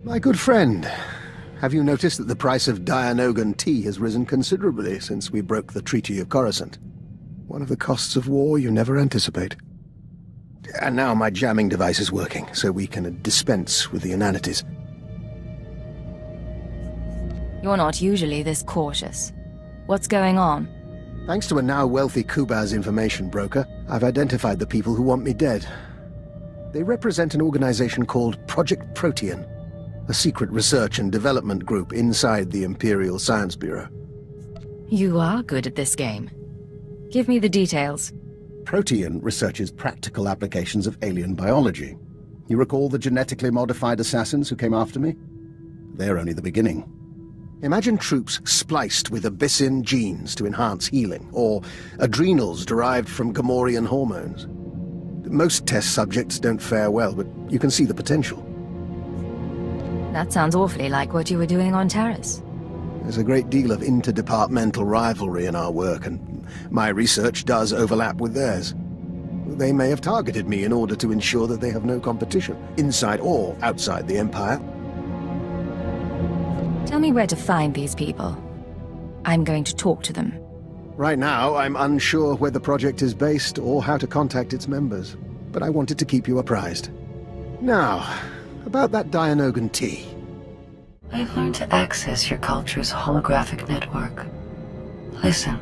My good friend, have you noticed that the price of Dianogan tea has risen considerably since we broke the Treaty of Coruscant? One of the costs of war you never anticipate. And now my jamming device is working, so we can dispense with the inanities. You're not usually this cautious. What's going on? Thanks to a now wealthy Kubaz information broker, I've identified the people who want me dead. They represent an organization called Project Protean, a secret research and development group inside the Imperial Science Bureau. You are good at this game. Give me the details. Protean researches practical applications of alien biology. You recall the genetically modified assassins who came after me? They're only the beginning. Imagine troops spliced with Abyssin genes to enhance healing, or adrenals derived from Gamorrean hormones. Most test subjects don't fare well, but you can see the potential. That sounds awfully like what you were doing on Terrace. There's a great deal of interdepartmental rivalry in our work, and my research does overlap with theirs. They may have targeted me in order to ensure that they have no competition, inside or outside the Empire. Tell me where to find these people. I'm going to talk to them. Right now, I'm unsure where the project is based or how to contact its members, but I wanted to keep you apprised. Now, about that Dianogan tea. I've learned to access your culture's holographic network. Listen.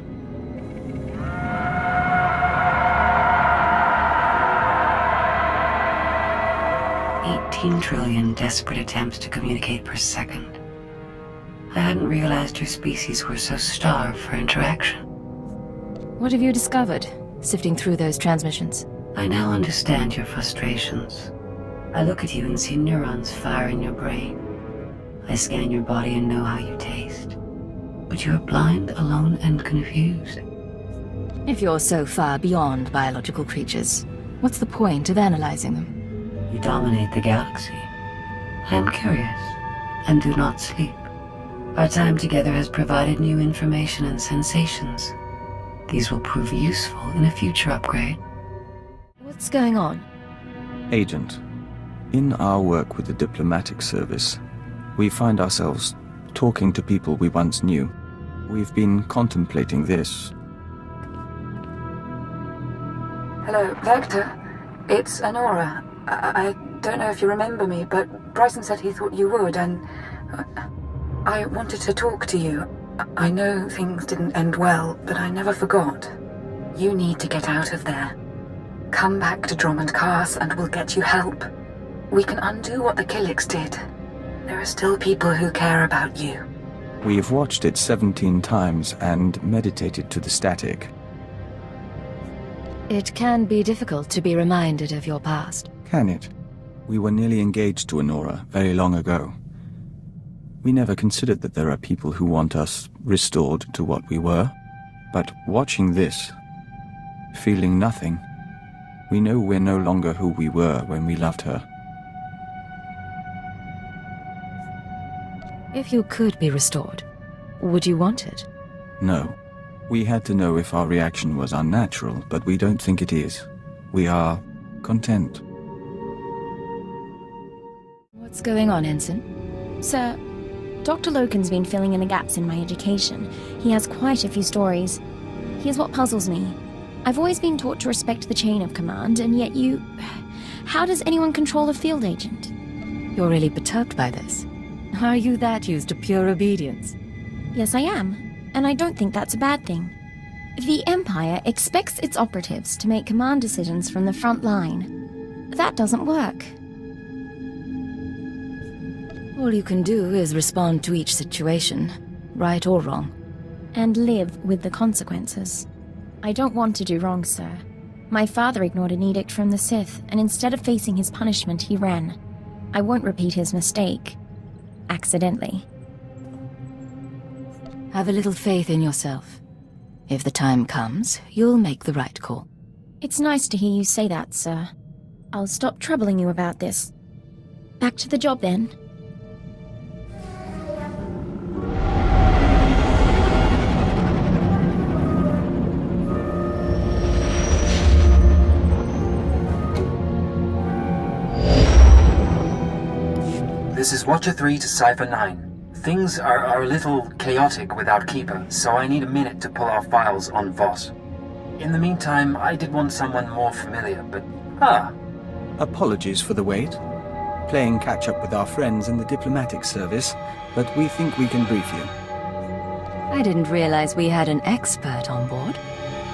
$18 trillion desperate attempts to communicate per second. I hadn't realized your species were so starved for interaction. What have you discovered, sifting through those transmissions? I now understand your frustrations. I look at you and see neurons fire in your brain. I scan your body and know how you taste. But you're blind, alone, and confused. If you're so far beyond biological creatures, what's the point of analyzing them? You dominate the galaxy. I am curious, and do not sleep. Our time together has provided new information and sensations. These will prove useful in a future upgrade. What's going on? Agent, in our work with the diplomatic service, we find ourselves talking to people we once knew. We've been contemplating this. Hello, Vector. It's Honora. I don't know if you remember me, but Bryson said he thought you would, and I wanted to talk to you. I know things didn't end well, but I never forgot. You need to get out of there. Come back to Dromund Kaas and we'll get you help. We can undo what the Killiks did. There are still people who care about you. We've watched it 17 times and meditated to the static. It can be difficult to be reminded of your past. Can it? We were nearly engaged to Honora very long ago. We never considered that there are people who want us restored to what we were. But watching this, feeling nothing, we know we're no longer who we were when we loved her. If you could be restored, would you want it? No. We had to know if our reaction was unnatural, but we don't think it is. We are content. What's going on, Ensign? Sir, Dr. Loken's been filling in the gaps in my education. He has quite a few stories. Here's what puzzles me. I've always been taught to respect the chain of command, and yet you... How does anyone control a field agent? You're really perturbed by this. Are you that used to pure obedience? Yes, I am. And I don't think that's a bad thing. The Empire expects its operatives to make command decisions from the front line. That doesn't work. All you can do is respond to each situation, right or wrong. And live with the consequences. I don't want to do wrong, sir. My father ignored an edict from the Sith, and instead of facing his punishment, he ran. I won't repeat his mistake. Accidentally. Have a little faith in yourself. If the time comes, you'll make the right call. It's nice to hear you say that, sir. I'll stop troubling you about this. Back to the job, then. This is Watcher 3 to Cipher 9. Things are a little chaotic without Keeper, so I need a minute to pull our files on Voss. In the meantime, I did want someone more familiar, but... Apologies for the wait. Playing catch-up with our friends in the diplomatic service, but we think we can brief you. I didn't realize we had an expert on board.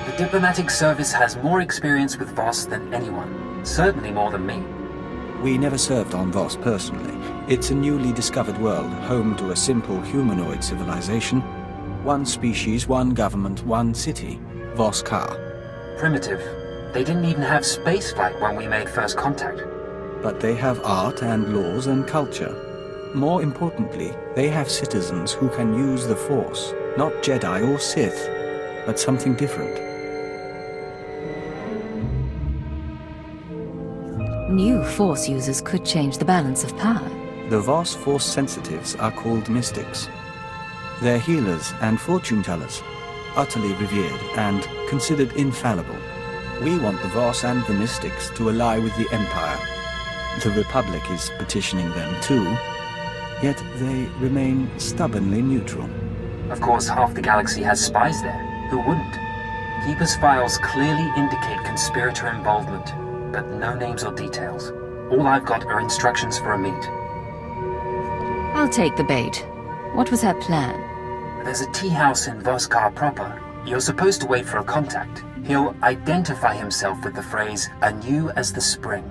The diplomatic service has more experience with Voss than anyone. Certainly more than me. We never served on Voss personally. It's a newly discovered world, home to a simple humanoid civilization. One species, one government, one city. Voss Ka. Primitive. They didn't even have spaceflight when we made first contact. But they have art and laws and culture. More importantly, they have citizens who can use the Force. Not Jedi or Sith, but something different. New Force users could change the balance of power. The Voss Force sensitives are called mystics. They're healers and fortune-tellers, utterly revered and considered infallible. We want the Voss and the mystics to ally with the Empire. The Republic is petitioning them too, yet they remain stubbornly neutral. Of course, half the galaxy has spies there. Who wouldn't? Keeper's files clearly indicate conspirator involvement, but no names or details. All I've got are instructions for a meet. I'll take the bait. What was her plan? There's a tea house in Voss Ka proper. You're supposed to wait for a contact. He'll identify himself with the phrase, anew as the spring.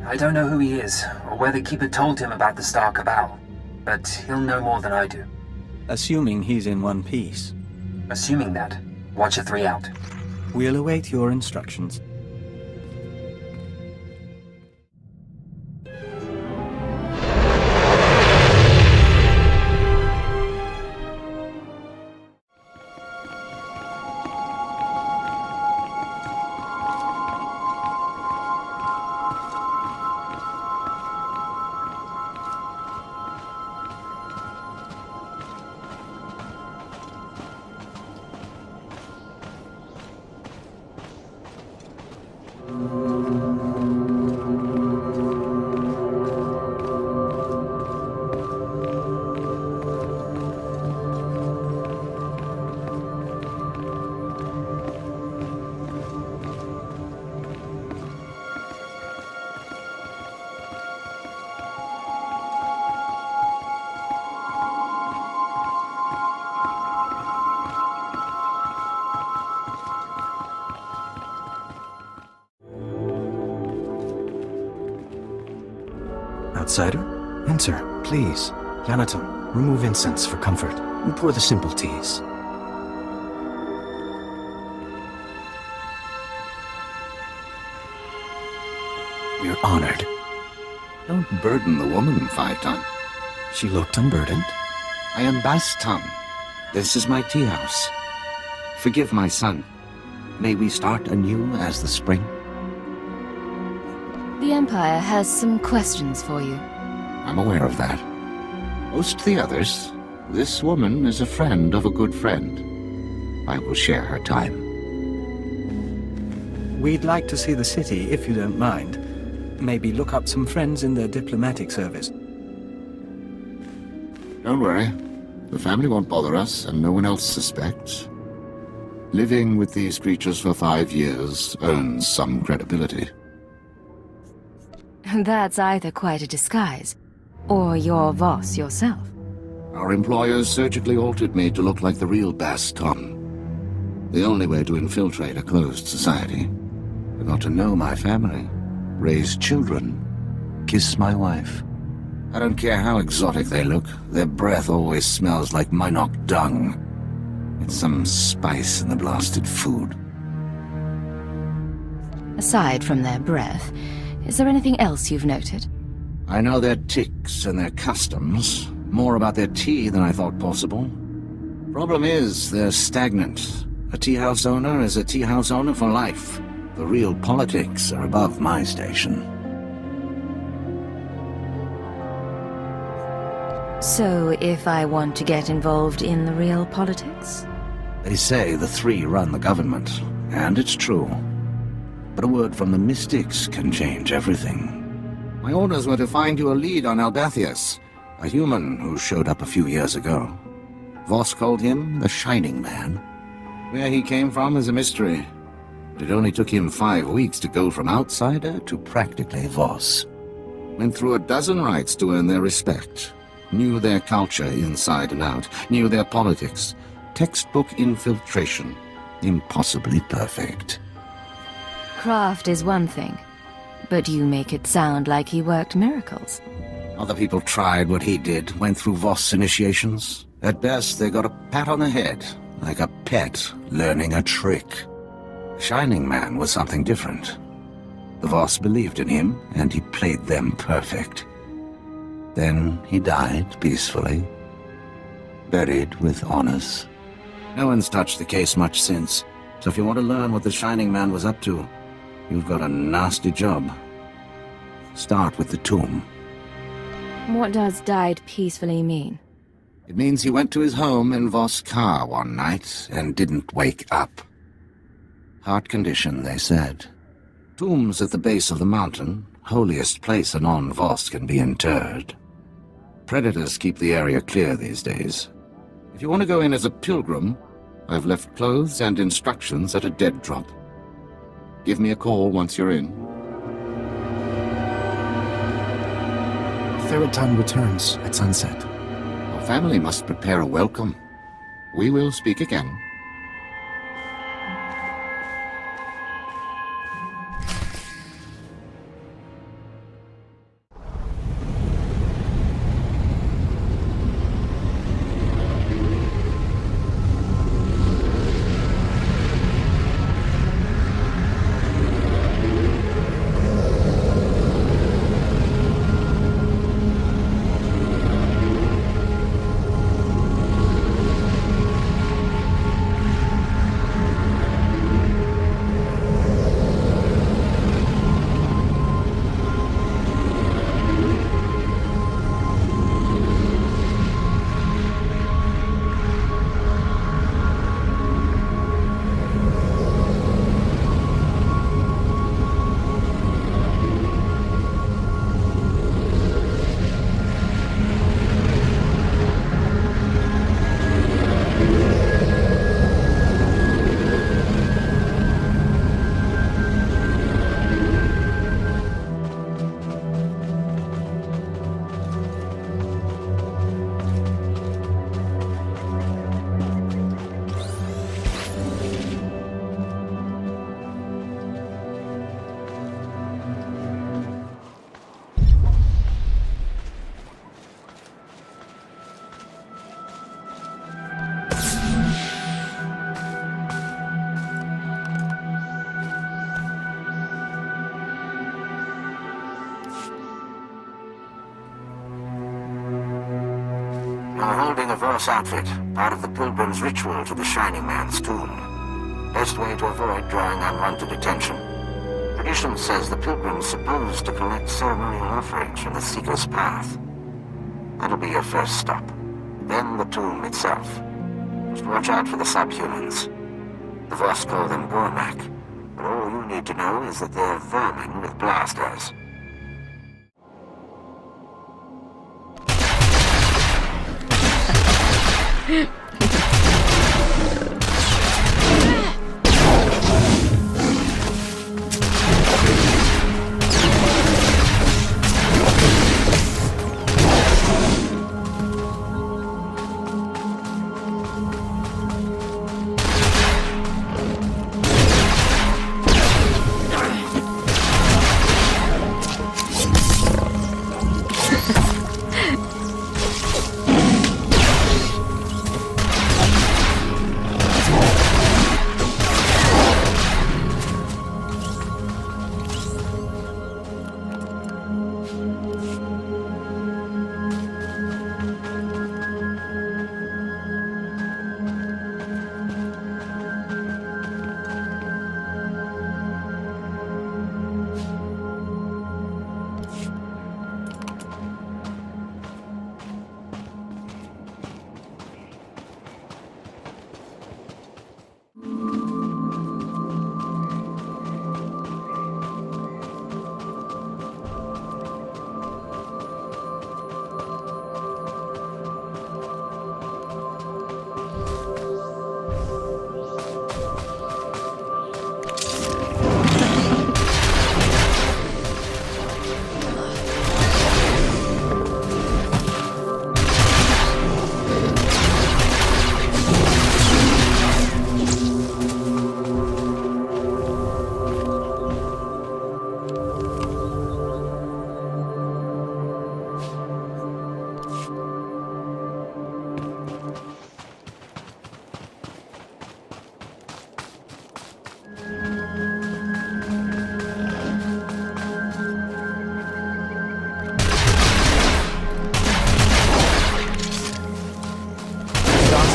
I don't know who he is, or whether Keeper told him about the Star Cabal, but he'll know more than I do. Assuming he's in one piece. Assuming that, Watcher 3 out. We'll await your instructions. Outsider? Enter, please. Yanato, remove incense for comfort, and pour the simple teas. We're honored. Don't burden the woman, 5-ton. She looked unburdened. I am Bas-ton. This is my tea house. Forgive my son. May we start anew as the spring? The Empire has some questions for you. I'm aware of that. Most the others, this woman is a friend of a good friend. I will share her time. We'd like to see the city, if you don't mind. Maybe look up some friends in the diplomatic service. Don't worry. The family won't bother us, and no one else suspects. Living with these creatures for 5 years earns some credibility. That's either quite a disguise, or you're Voss yourself. Our employers surgically altered me to look like the real Bas-ton. The only way to infiltrate a closed society. I got to know my family, raise children, kiss my wife. I don't care how exotic they look, their breath always smells like Minok dung. It's some spice in the blasted food. Aside from their breath, is there anything else you've noted? I know their tics and their customs, more about their tea than I thought possible. Problem is, they're stagnant. A tea house owner is a tea house owner for life. The real politics are above my station. So, if I want to get involved in the real politics? They say the three run the government, and it's true. But a word from the mystics can change everything. My orders were to find you a lead on Albathius. A human who showed up a few years ago. Voss called him the Shining Man. Where he came from is a mystery. But it only took him 5 weeks to go from outsider to practically Voss. Went through a dozen rites to earn their respect. Knew their culture inside and out. Knew their politics. Textbook infiltration. Impossibly perfect. Craft is one thing, but you make it sound like he worked miracles. Other people tried what he did, went through Voss initiations. At best, they got a pat on the head, like a pet learning a trick. Shining Man was something different. The Voss believed in him, and he played them perfect. Then he died peacefully, buried with honors. No one's touched the case much since, so if you want to learn what the Shining Man was up to, you've got a nasty job. Start with the tomb. What does died peacefully mean? It means he went to his home in Voss car one night and didn't wake up. Heart condition, they said. Tombs at the base of the mountain, holiest place a non-Voss can be interred. Predators keep the area clear these days. If you want to go in as a pilgrim, I've left clothes and instructions at a dead drop. Give me a call once you're in. Vieryon returns at sunset. Our family must prepare a welcome. We will speak again. You're holding a Voss outfit, part of the pilgrim's ritual to the Shining Man's tomb. Best way to avoid drawing unwanted attention. Tradition says the pilgrim's supposed to collect ceremonial offerings from the Seeker's path. That'll be your first stop. Then the tomb itself. Just watch out for the subhumans. The Voss call them Gormak, but all you need to know is that they're vermin with blasters.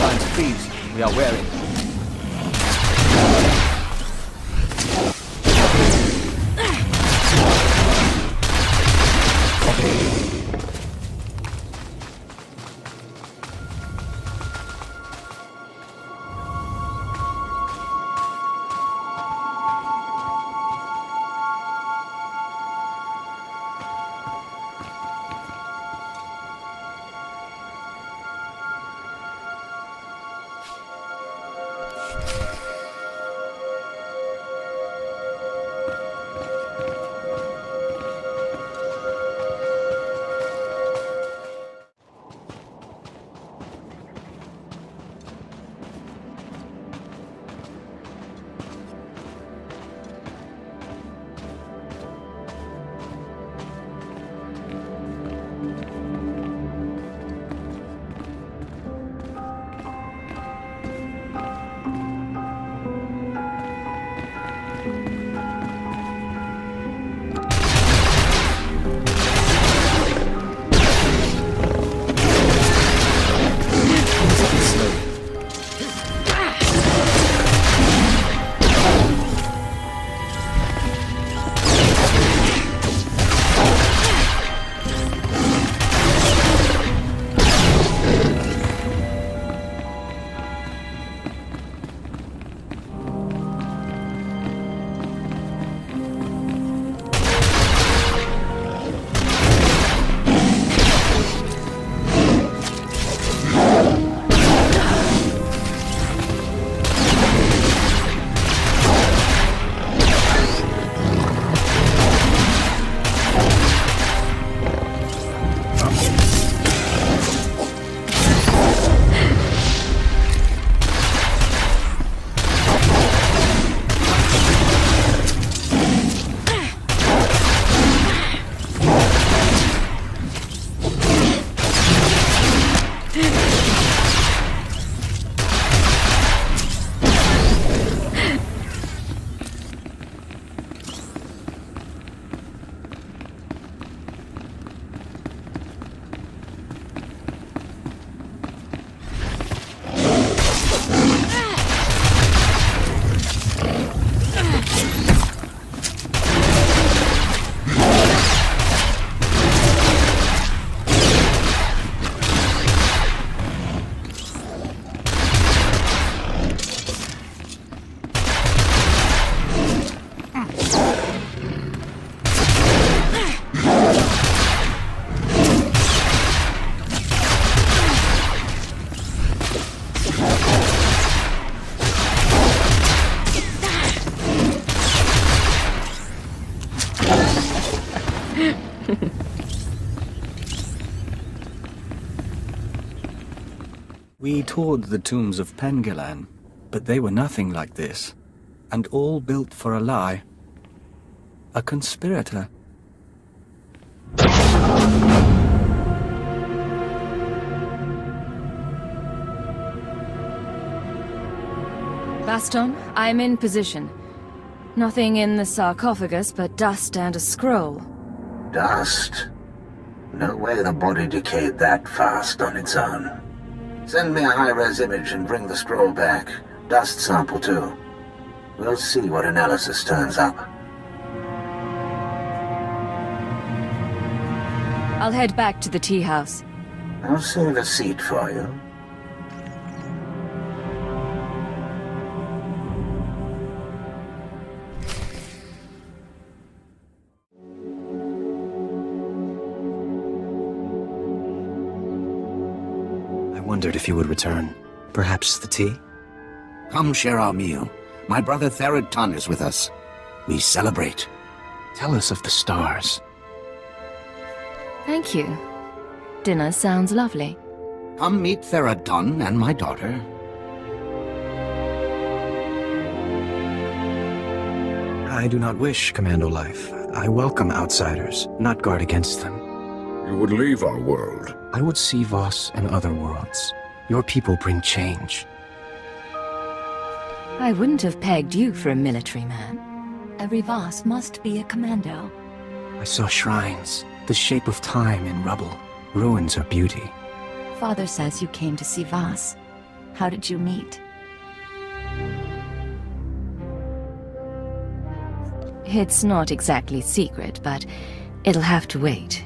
lines freeze. We are wary. We toured the tombs of Pengilan, but they were nothing like this, and all built for a lie. A conspirator. Baston, I'm in position. Nothing in the sarcophagus but dust and a scroll. Dust? No way the body decayed that fast on its own. Send me a high-res image and bring the scroll back. Dust sample too. We'll see what analysis turns up. I'll head back to the tea house. I'll save a seat for you. I wondered if you would return. Perhaps the tea? Come share our meal. My brother Therod Tun is with us. We celebrate. Tell us of the stars. Thank you. Dinner sounds lovely. Come meet Therod Tun and my daughter. I do not wish commando life. I welcome outsiders, not guard against them. You would leave our world. I would see Voss and other worlds. Your people bring change. I wouldn't have pegged you for a military man. Every Voss must be a commando. I saw shrines, the shape of time in rubble. Ruins are beauty. Father says you came to see Voss. How did you meet? It's not exactly secret, but it'll have to wait.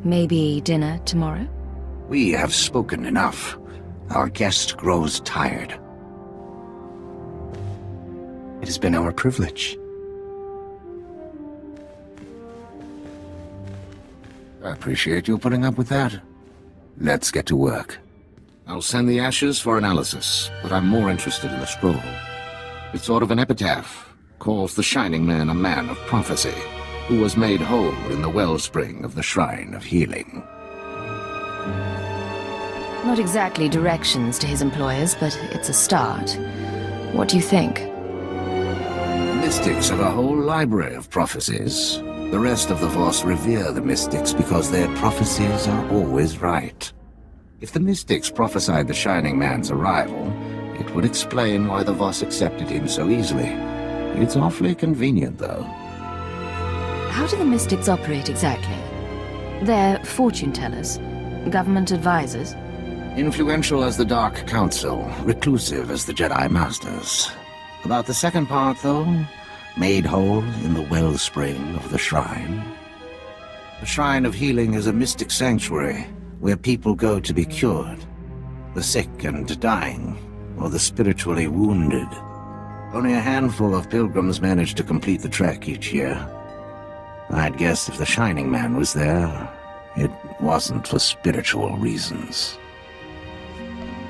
Maybe dinner tomorrow? We have spoken enough. Our guest grows tired. It has been our privilege. I appreciate you putting up with that. Let's get to work. I'll send the ashes for analysis, but I'm more interested in the scroll. It's sort of an epitaph. Calls the Shining Man a man of prophecy, who was made whole in the wellspring of the Shrine of Healing. Not exactly directions to his employers, but it's a start. What do you think? The mystics have a whole library of prophecies. The rest of the Voss revere the mystics because their prophecies are always right. If the mystics prophesied the Shining Man's arrival, it would explain why the Voss accepted him so easily. It's awfully convenient, though. How do the mystics operate exactly? They're fortune tellers, government advisors. Influential as the Dark Council, reclusive as the Jedi Masters. About the second part, though, made whole in the wellspring of the Shrine. The Shrine of Healing is a mystic sanctuary where people go to be cured. The sick and dying, or the spiritually wounded. Only a handful of pilgrims manage to complete the trek each year. I'd guess if the Shining Man was there, it wasn't for spiritual reasons.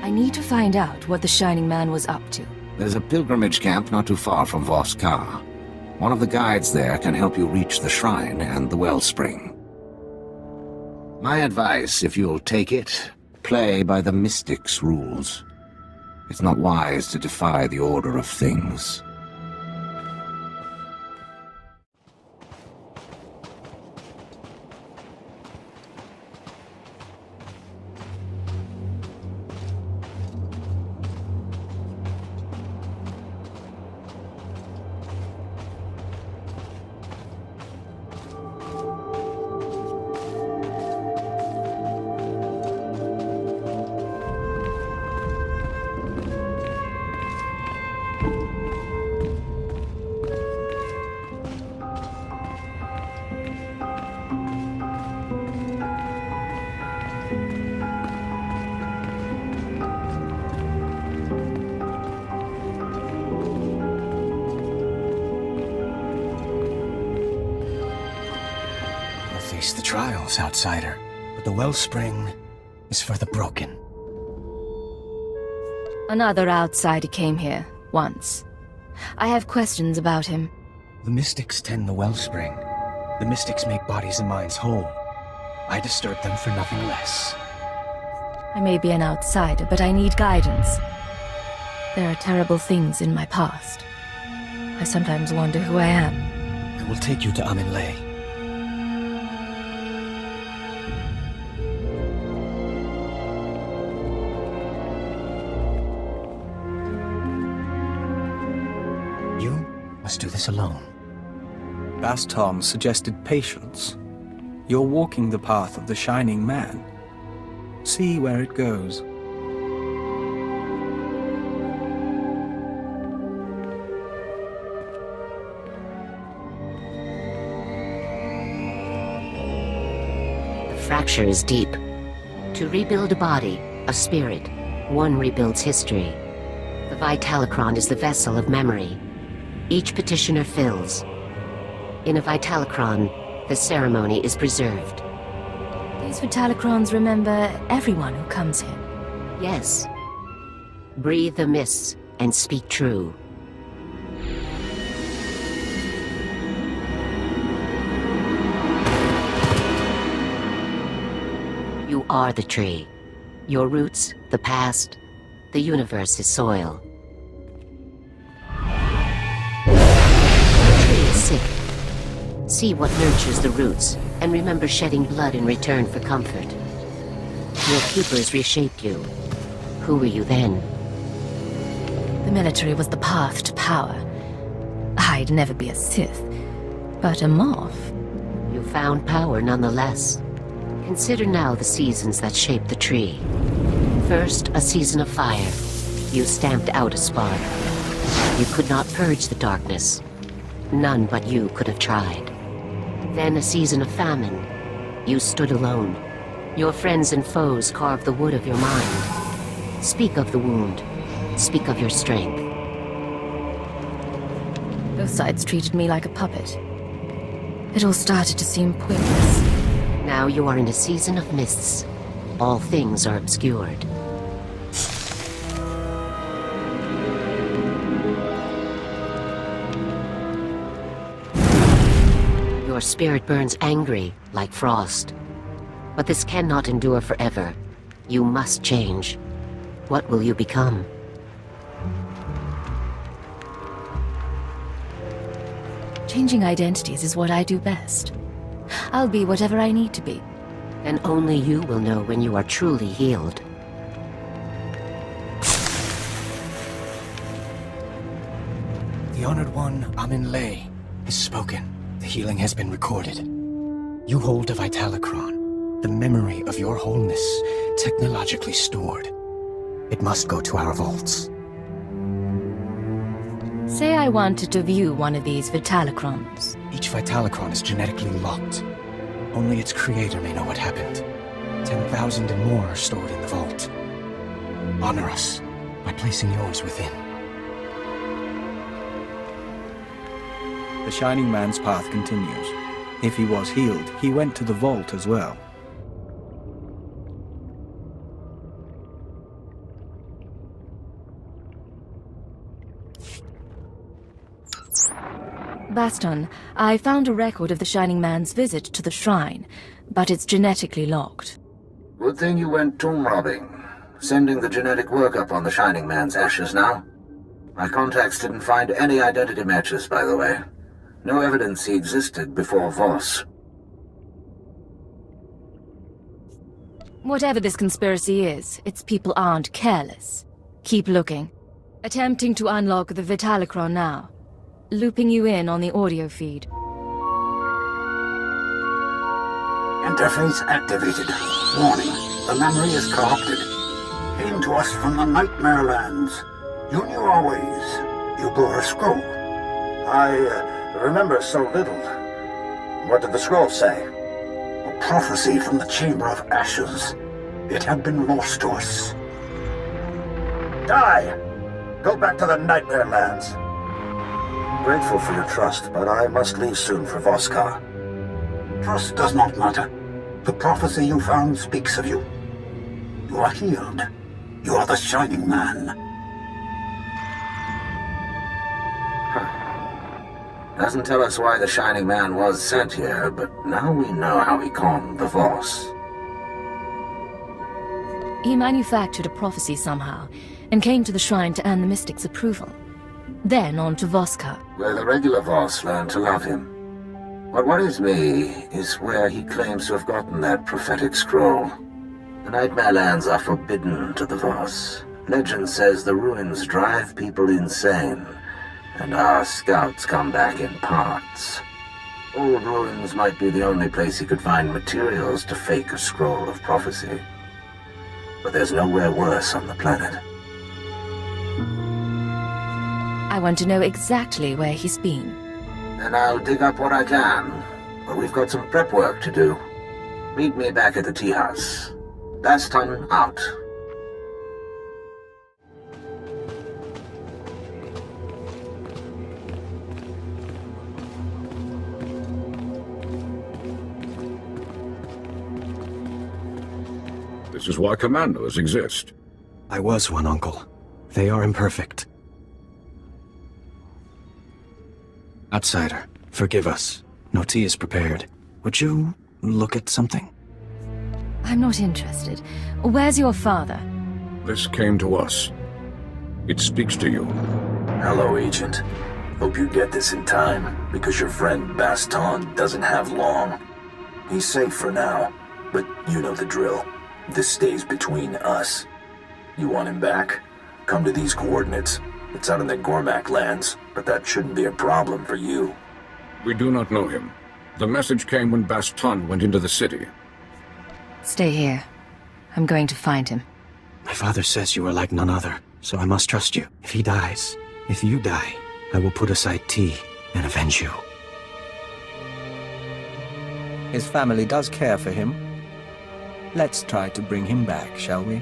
I need to find out what the Shining Man was up to. There's a pilgrimage camp not too far from Voss. One of the guides there can help you reach the shrine and the wellspring. My advice, if you'll take it, play by the mystics' rules. It's not wise to defy the order of things. Face the trials, outsider, but the wellspring is for the broken. Another outsider came here, once. I have questions about him. The mystics tend the wellspring. The mystics make bodies and minds whole. I disturb them for nothing less. I may be an outsider, but I need guidance. There are terrible things in my past. I sometimes wonder who I am. I will take you to Amin-Lay. Do this alone. Bass Tom suggested patience. You're walking the path of the Shining Man. See where it goes. The fracture is deep. To rebuild a body, a spirit, one rebuilds history. The Vitalicron is the vessel of memory. Each petitioner fills. In a Vitalicron, the ceremony is preserved. These Vitalicrons remember everyone who comes here. Yes. Breathe the mists and speak true. You are the tree. Your roots, the past, the universe is soil. Sick. See what nurtures the roots, and remember shedding blood in return for comfort. Your keepers reshaped you. Who were you then? The military was the path to power. I'd never be a Sith, but a Moff. You found power nonetheless. Consider now the seasons that shape the tree. First, a season of fire. You stamped out a spark. You could not purge the darkness. None but you could have tried. Then a season of famine. You stood alone. Your friends and foes carved the wood of your mind. Speak of the wound. Speak of your strength. Both sides treated me like a puppet. It all started to seem pointless. Now you are in a season of mists. All things are obscured. Your spirit burns angry, like frost. But this cannot endure forever. You must change. What will you become? Changing identities is what I do best. I'll be whatever I need to be. Then only you will know when you are truly healed. The Honored One, Amin Lay, has spoken. The healing has been recorded. You hold a Vitalocron, the memory of your wholeness, technologically stored. It must go to our vaults. Say I wanted to view one of these Vitalocrons. Each Vitalocron is genetically locked. Only its creator may know what happened. 10,000 and more are stored in the vault. Honor us by placing yours within. The Shining Man's path continues. If he was healed, he went to the vault as well. Baston, I found a record of the Shining Man's visit to the shrine, but it's genetically locked. Good thing you went tomb robbing. Sending the genetic workup on the Shining Man's ashes now. My contacts didn't find any identity matches, by the way. No evidence he existed before Voss. Whatever this conspiracy is, its people aren't careless. Keep looking. Attempting to unlock the Vitalocron now. Looping you in on the audio feed. Interface activated. Warning, the memory is corrupted. Came to us from the Nightmare Lands. You knew our ways. You bore a scroll. I remember so little. What did the scroll say? A prophecy from the Chamber of Ashes. It had been lost to us. Die! Go back to the Nightmare Lands. Grateful for your trust, but I must leave soon for Voskar. Trust does not matter. The prophecy you found speaks of you. You are healed. You are the Shining Man. Doesn't tell us why the Shining Man was sent here, but now we know how he calmed the Voss. He manufactured a prophecy somehow, and came to the shrine to earn the Mystic's approval. Then on to Voskar, where the regular Voss learned to love him. What worries me is where he claims to have gotten that prophetic scroll. The Nightmare Lands are forbidden to the Voss. Legend says the ruins drive people insane, and our scouts come back in parts. Old ruins might be the only place he could find materials to fake a scroll of prophecy. But there's nowhere worse on the planet. I want to know exactly where he's been. And I'll dig up what I can, but we've got some prep work to do. Meet me back at the tea house. Baston out. This is why commandos exist. I was one, Uncle. They are imperfect. Outsider, forgive us. No tea is prepared. Would you look at something? I'm not interested. Where's your father? This came to us. It speaks to you. Hello, Agent. Hope you get this in time, because your friend Baston doesn't have long. He's safe for now, but you know the drill. This stays between us. You want him back? Come to these coordinates. It's out in the Gormak lands, but that shouldn't be a problem for you. We do not know him. The message came when Baston went into the city. Stay here. I'm going to find him. My father says you are like none other. so I must trust you. If he dies, if you die, I will put aside tea and avenge you. His family does care for him. Let's try to bring him back, shall we?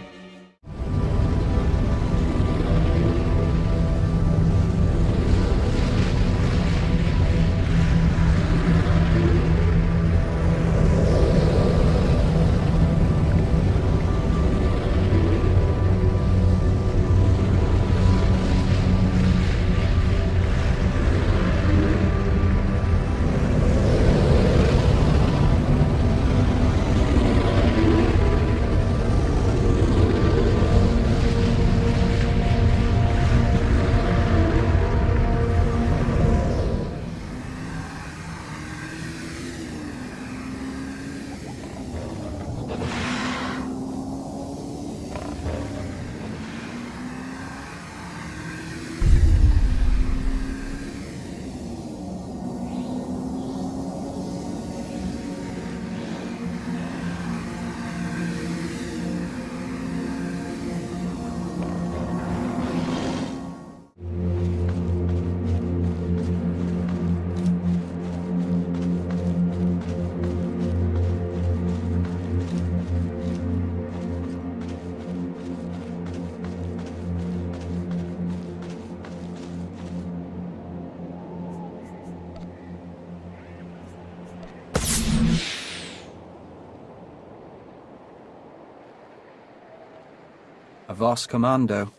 A Voss commando.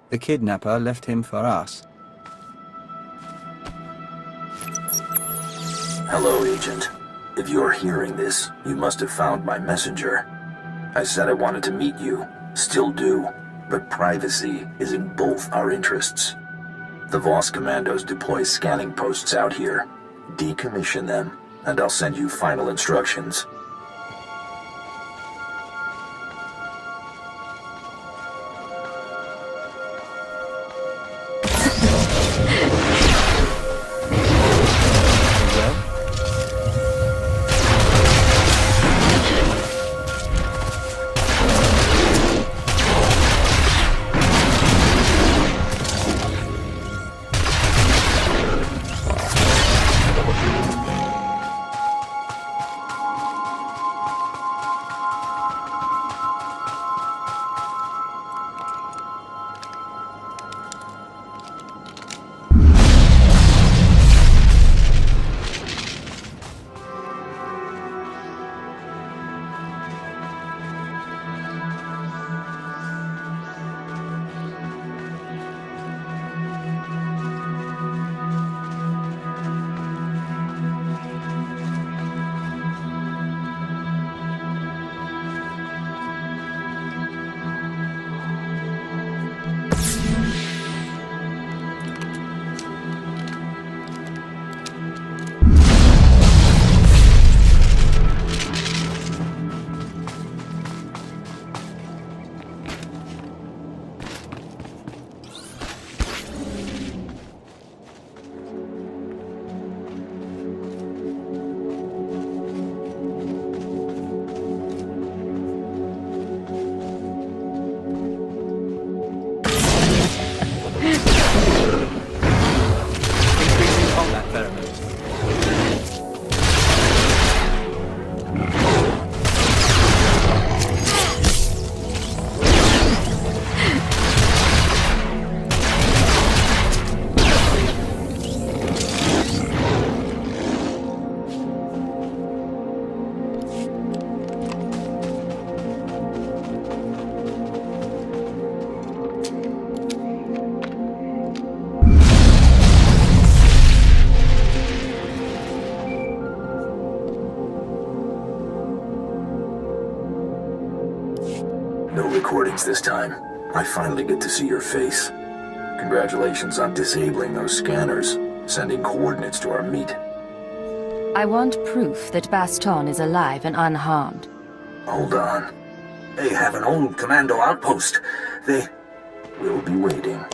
The kidnapper left him for us. Hello, Agent. If you're hearing this, you must have found my messenger. I said I wanted to meet you. Still do. But privacy is in both our interests. The Voss commandos deploy scanning posts out here. Decommission them, and I'll send you final instructions. No recordings this time. I finally get to see your face. Congratulations on disabling those scanners, sending coordinates to our meet. I want proof that Baston is alive and unharmed. Hold on. They have an old commando outpost. They will be waiting.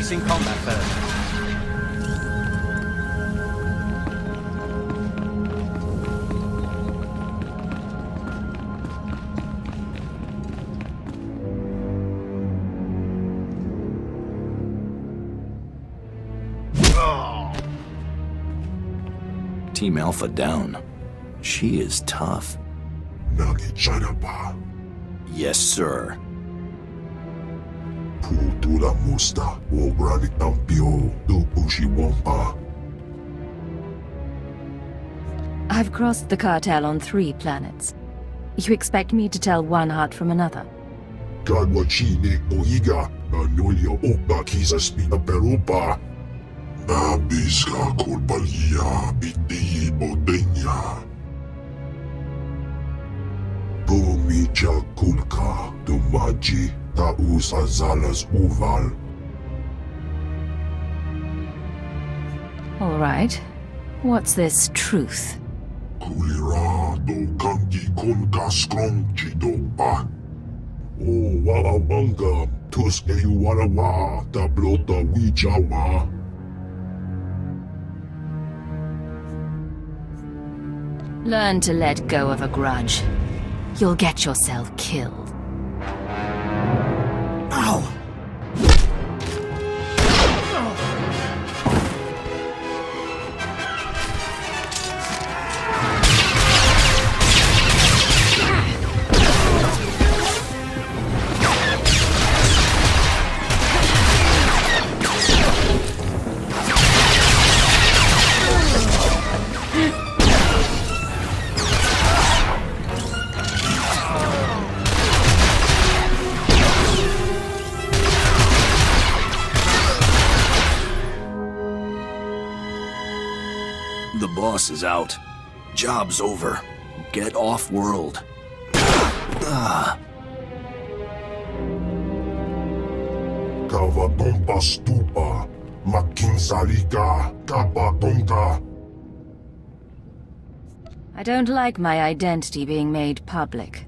Ceasing combat first. Team Alpha down. She is tough. Yes, sir. I've crossed the cartel on 3 planets. You expect me to tell one heart from another? All right. What's this truth? Learn to let go of a grudge. You'll get yourself killed. Ow! The boss is out. Job's over. Get off world. I don't like my identity being made public.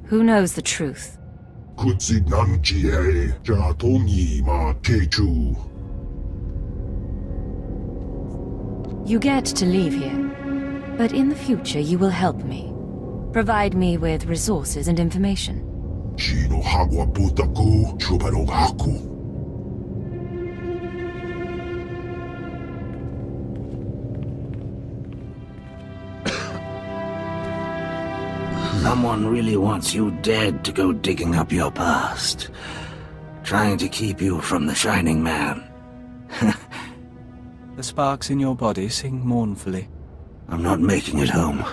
Who knows the truth? You get to leave here, but in the future you will help me. Provide me with resources and information. Someone really wants you dead to go digging up your past. Trying to keep you from the Shining Man. The sparks in your body sing mournfully. I'm not making it home.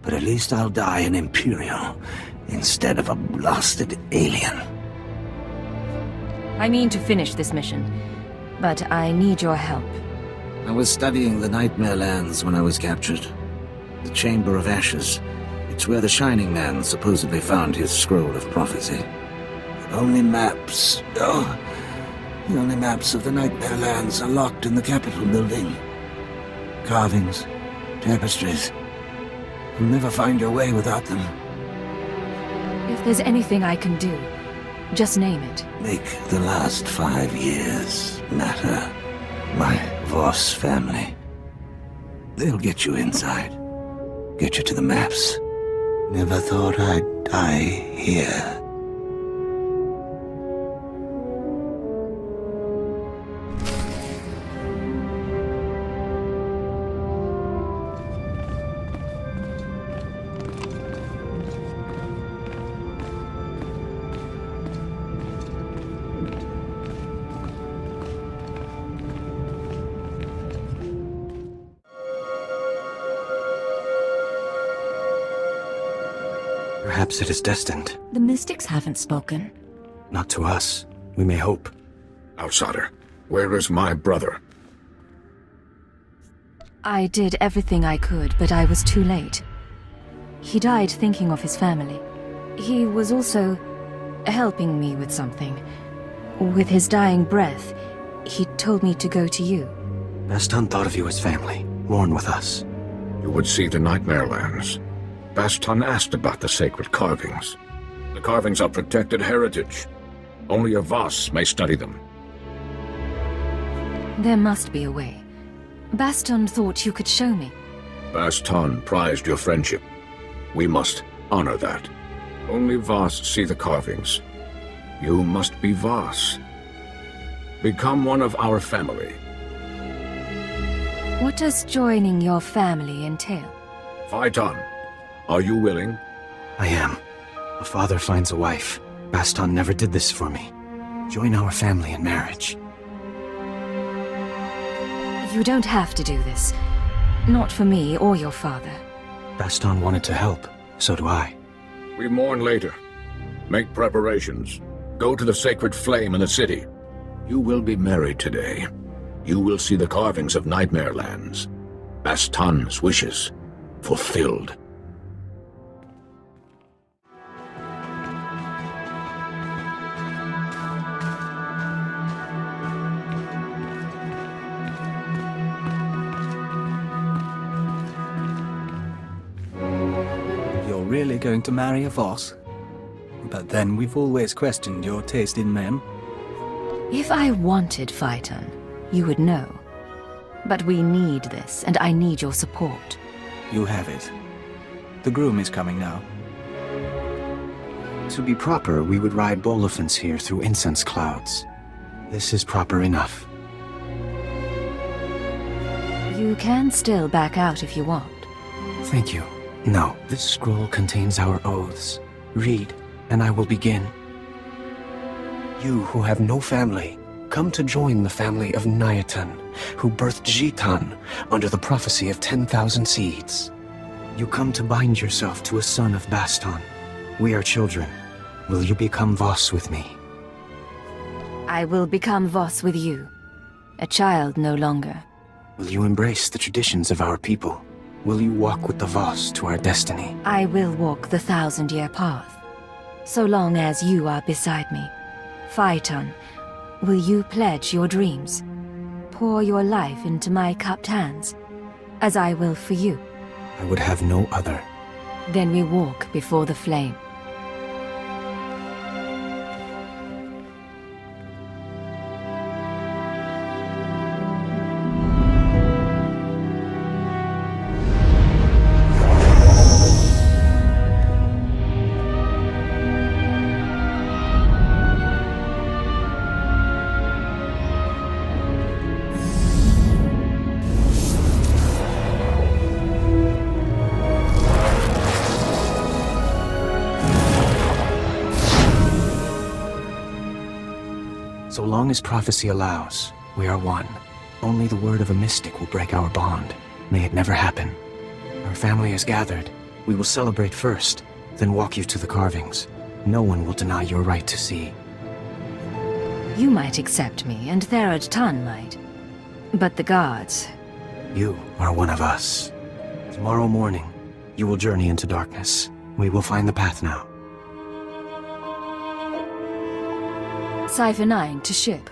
But at least I'll die an Imperial instead of a blasted alien. I mean to finish this mission, but I need your help. I was studying the Nightmare Lands when I was captured. The Chamber of Ashes. It's where the Shining Man supposedly found his scroll of prophecy. The only maps of the Nightmare Lands are locked in the Capitol building. Carvings, tapestries. You'll never find your way without them. If there's anything I can do, just name it. Make the last 5 years matter. My Voss family. They'll get you inside. Get you to the maps. Never thought I'd die here. Perhaps it is destined. The mystics haven't spoken. Not to us. We may hope. Outsider, where is my brother? I did everything I could, but I was too late. He died thinking of his family. He was also helping me with something. With his dying breath, he told me to go to you. Baston thought of you as family. Mourn with us. You would see the Nightmare Lands. Baston asked about the sacred carvings. The carvings are protected heritage. Only a Voss may study them. There must be a way. Baston thought you could show me. Baston prized your friendship. We must honor that. Only Voss see the carvings. You must be Voss. Become one of our family. What does joining your family entail? Vieryon, are you willing? I am. A father finds a wife. Baston never did this for me. Join our family in marriage. You don't have to do this. Not for me or your father. Baston wanted to help. So do I. We mourn later. Make preparations. Go to the sacred flame in the city. You will be married today. You will see the carvings of Nightmare Lands. Baston's wishes fulfilled. You're really going to marry a Voss? But then we've always questioned your taste in men. If I wanted Vieryon, you would know. But we need this, and I need your support. You have it. The groom is coming now. To be proper, we would ride Bolofins here through incense clouds. This is proper enough. You can still back out if you want. Thank you. No, this scroll contains our oaths. Read, and I will begin. You who have no family, come to join the family of Nayatan, who birthed Jitan under the prophecy of 10,000 seeds. You come to bind yourself to a son of Baston. We are children. Will you become Voss with me? I will become Voss with you. A child no longer. Will you embrace the traditions of our people? Will you walk with the Voss to our destiny? I will walk the 1,000-year path. So long as you are beside me. Vieryon, will you pledge your dreams? Pour your life into my cupped hands, as I will for you. I would have no other. Then we walk before the flame. So long as prophecy allows, we are one. Only the word of a mystic will break our bond. May it never happen. Our family is gathered. We will celebrate first, then walk you to the carvings. No one will deny your right to see. You might accept me, and Therad Tan might. But the guards... You are one of us. Tomorrow morning, you will journey into darkness. We will find the path now. Cypher 9 to ship.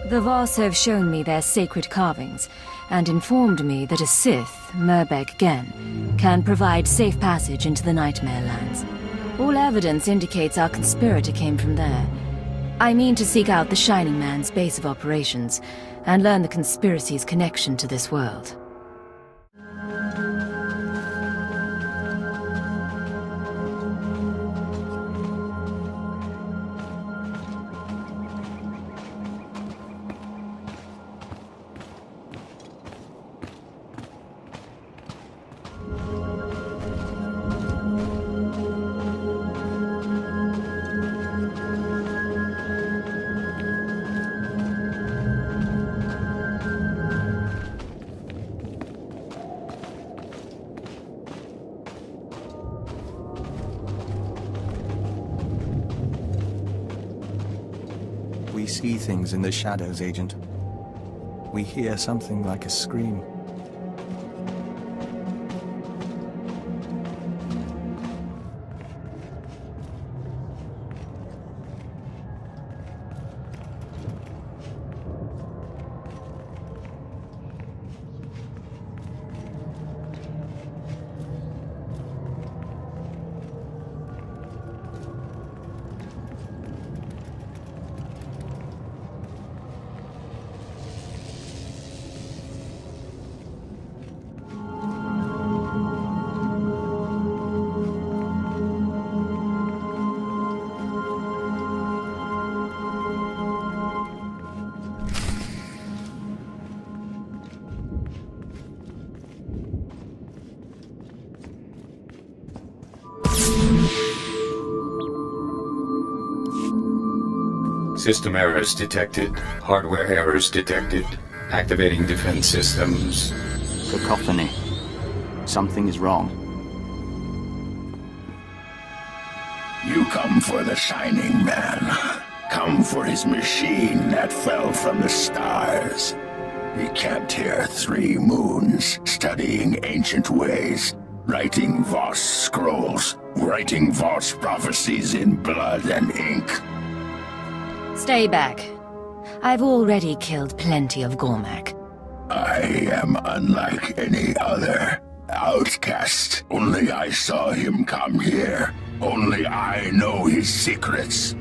The Voss have shown me their sacred carvings, and informed me that a Sith, Murbek Gen, can provide safe passage into the Nightmare Lands. All evidence indicates our conspirator came from there. I mean to seek out the Shining Man's base of operations, and learn the conspiracy's connection to this world. We see things in the shadows, Agent. We hear something like a scream. System errors detected. Hardware errors detected. Activating defense systems. Cacophony. Something is wrong. You come for the Shining Man. Come for his machine that fell from the stars. He kept here 3 moons, studying ancient ways, writing Voss scrolls, writing Voss prophecies in blood and ink. Stay back. I've already killed plenty of Gormak. I am unlike any other outcast. Only I saw him come here. Only I know his secrets.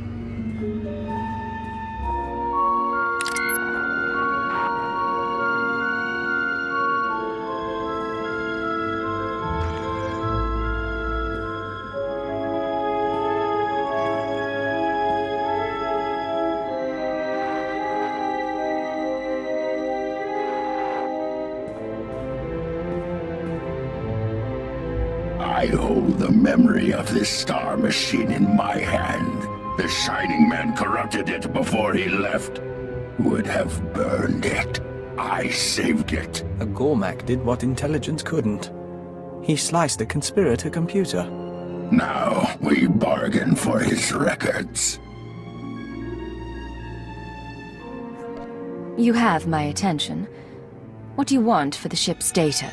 I hold the memory of this star machine in my hand. The Shining Man corrupted it before he left. Would have burned it. I saved it. A Gormak did what intelligence couldn't. He sliced a conspirator computer. Now we bargain for his records. You have my attention. What do you want for the ship's data?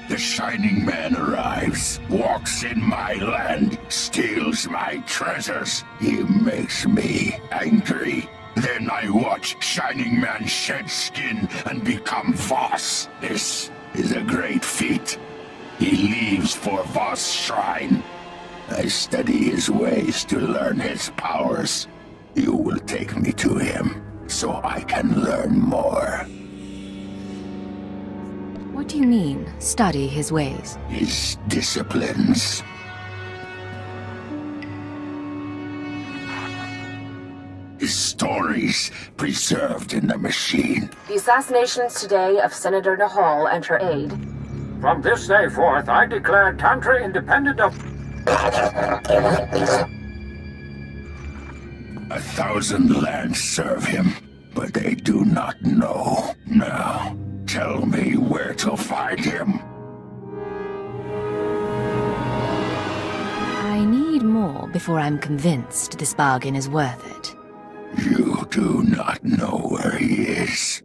The Shining Man arrives, walks in my land, steals my treasures. He makes me angry. Then I watch Shining Man shed skin and become Voss. This is a great feat. He leaves for Voss Shrine. I study his ways to learn his powers. You will take me to him, so I can learn more. What do you mean, study his ways? His disciplines. His stories preserved in the machine. The assassinations today of Senator Nahal and her aide. From this day forth, I declare Tantra independent of... 1,000 lands serve him, but they do not know. Now, tell me where to find him. I need more before I'm convinced this bargain is worth it. You do not know where he is.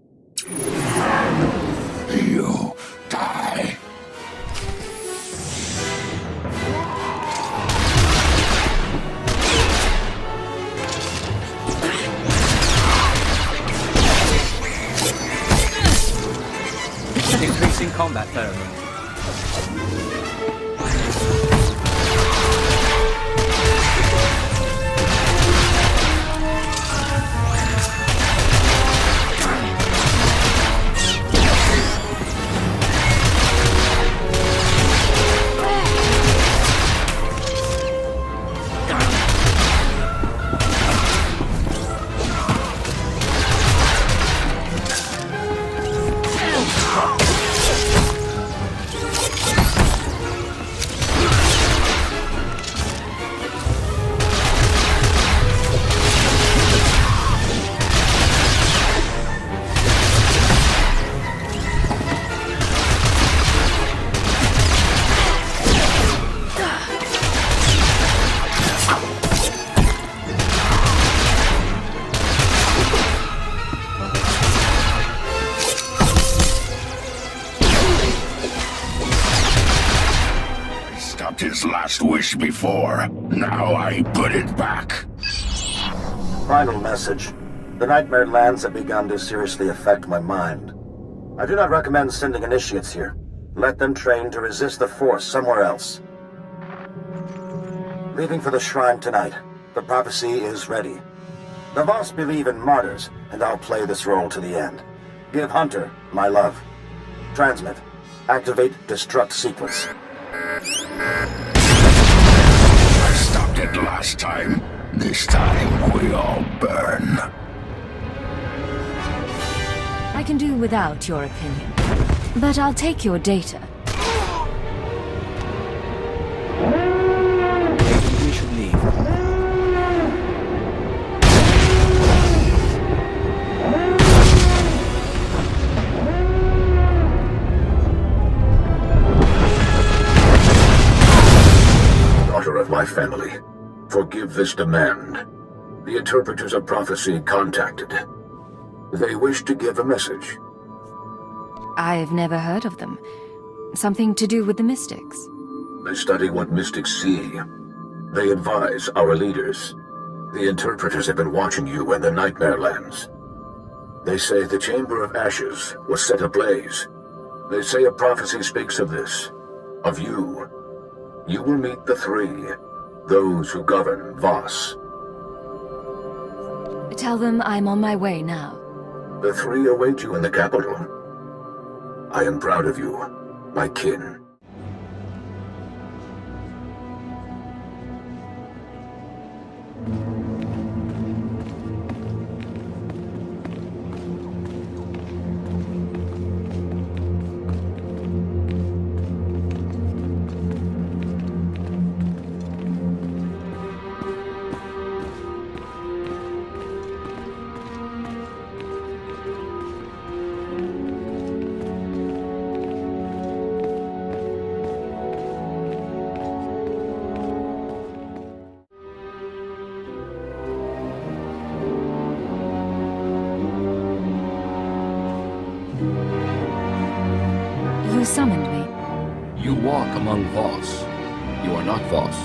You die. Increasing combat therapy. His last wish before. Now I put it back. Final message. The Nightmare Lands have begun to seriously affect my mind. I do not recommend sending initiates here. Let them train to resist the Force somewhere else. Leaving for the shrine tonight. The prophecy is ready. The Voss believe in martyrs, and I'll play this role to the end. Give Hunter my love. Transmit. Activate destruct sequence. I stopped it last time. This time we all burn. I can do without your opinion, but I'll take your data. family. Forgive this demand. The interpreters of prophecy contacted. They wish to give a message. I've never heard of them. Something to do with the mystics? They study what mystics see. They advise our leaders. The interpreters have been watching you in the Nightmare Lands. They say the Chamber of Ashes was set ablaze. They say a prophecy speaks of this, of you. You will meet the three, those who govern Voss. Tell them I'm on my way now. The three await you in the capital. I am proud of you, my kin. You summoned me. You walk among Voss. You are not Voss.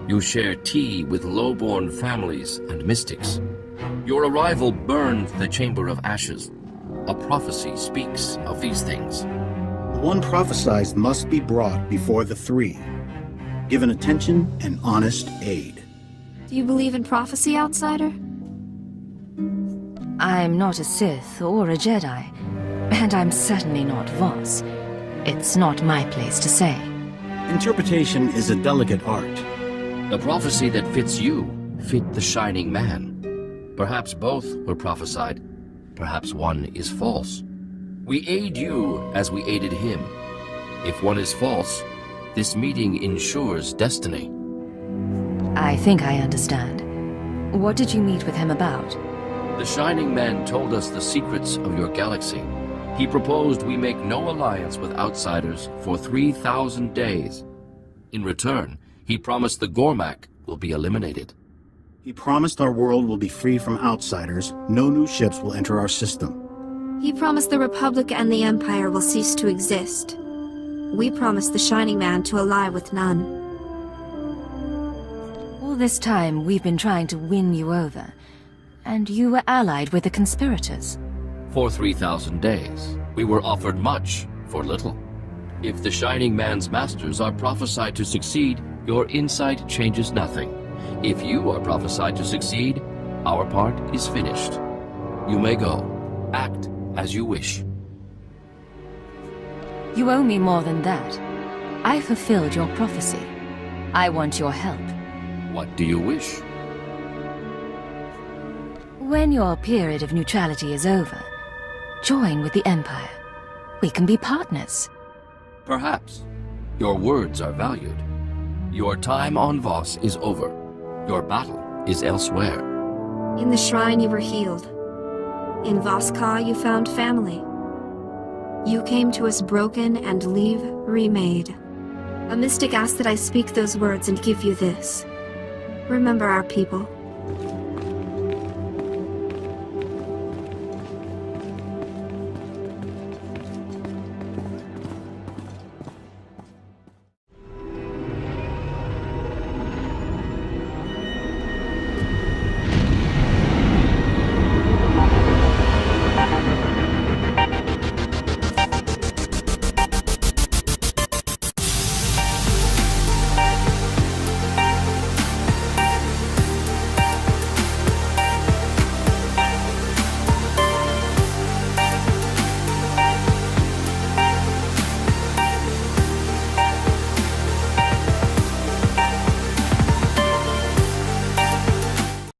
You share tea with low-born families and mystics. Your arrival burned the Chamber of Ashes. A prophecy speaks of these things. The one prophesied must be brought before the three, given attention and honest aid. Do you believe in prophecy, outsider? I'm not a Sith or a Jedi, and I'm certainly not Voss. It's not my place to say. Interpretation is a delicate art. The prophecy that fits you fit the Shining Man. Perhaps both were prophesied. Perhaps one is false. We aid you as we aided him. If one is false, this meeting ensures destiny. I think I understand. What did you meet with him about? The Shining Man told us the secrets of your galaxy. He proposed we make no alliance with outsiders for 3,000 days. In return, he promised the Gormak will be eliminated. He promised our world will be free from outsiders. No new ships will enter our system. He promised the Republic and the Empire will cease to exist. We promised the Shining Man to ally with none. All this time, we've been trying to win you over. And you were allied with the conspirators. For 3,000 days, we were offered much for little. If the Shining Man's masters are prophesied to succeed, your insight changes nothing. If you are prophesied to succeed, our part is finished. You may go. Act as you wish. You owe me more than that. I fulfilled your prophecy. I want your help. What do you wish? When your period of neutrality is over, join with the Empire. We can be partners. Perhaps. Your words are valued. Your time on Voss is over. Your battle is elsewhere. In the shrine you were healed. In Voss-Ka you found family. You came to us broken and leave remade. A mystic asked that I speak those words and give you this. Remember our people.